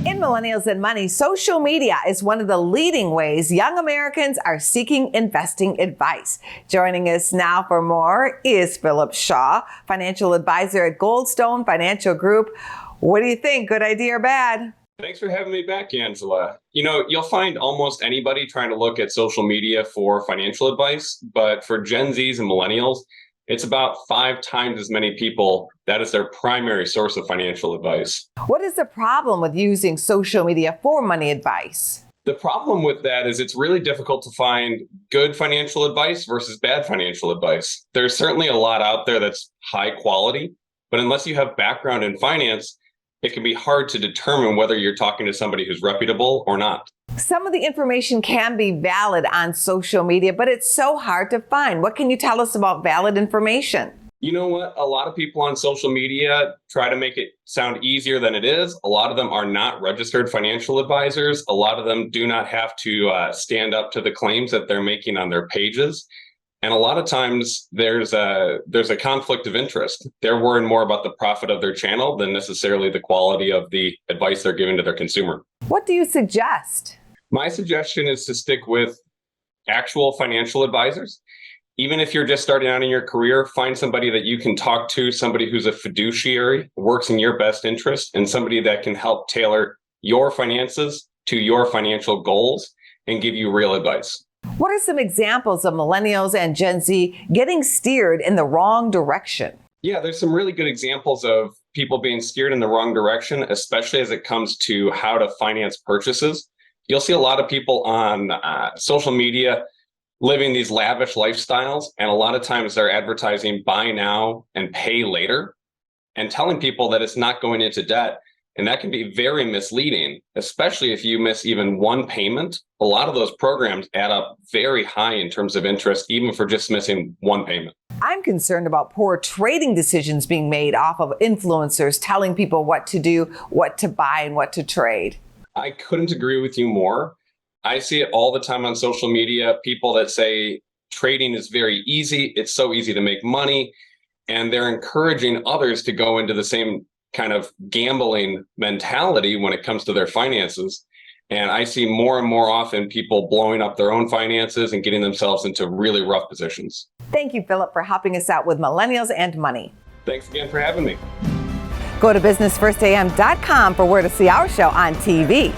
In Millennials and Money, social media is one of the leading ways young Americans are seeking investing advice. Joining us now for more is Phillip Shaw, financial advisor at Goldstone Financial Group. What do you think? Good idea or bad? Thanks for having me back, Angela. You'll find almost anybody trying to look at social media for financial advice, but for Gen Zs and millennials, it's about 5 times as many people. That is their primary source of financial advice. What is the problem with using social media for money advice? The problem with that is it's really difficult to find good financial advice versus bad financial advice. There's certainly a lot out there that's high quality, but unless you have background in finance, it can be hard to determine whether you're talking to somebody who's reputable or not. Some of the information can be valid on social media, but it's so hard to find. What can you tell us about valid information? You know what? A lot of people on social media try to make it sound easier than it is. A lot of them are not registered financial advisors. A lot of them do not have to stand up to the claims that they're making on their pages. And a lot of times there's a conflict of interest. They're worrying more about the profit of their channel than necessarily the quality of the advice they're giving to their consumer. What do you suggest? My suggestion is to stick with actual financial advisors. Even if you're just starting out in your career, find somebody that you can talk to, somebody who's a fiduciary, works in your best interest, and somebody that can help tailor your finances to your financial goals and give you real advice. What are some examples of millennials and Gen Z getting steered in the wrong direction? Yeah, there's some really good examples of people being steered in the wrong direction, especially as it comes to how to finance purchases. You'll see a lot of people on social media living these lavish lifestyles, and a lot of times they're advertising buy now and pay later and telling people that it's not going into debt. And that can be very misleading, especially if you miss even one payment. A lot of those programs add up very high in terms of interest, even for just missing one payment. I'm concerned about poor trading decisions being made off of influencers telling people what to do, what to buy, and what to trade. I couldn't agree with you more. I see it all the time on social media, people that say trading is very easy. It's so easy to make money. And they're encouraging others to go into the same kind of gambling mentality when it comes to their finances. And I see more and more often people blowing up their own finances and getting themselves into really rough positions. Thank you, Phillip, for helping us out with Millennials and Money. Thanks again for having me. Go to businessfirstam.com for where to see our show on TV.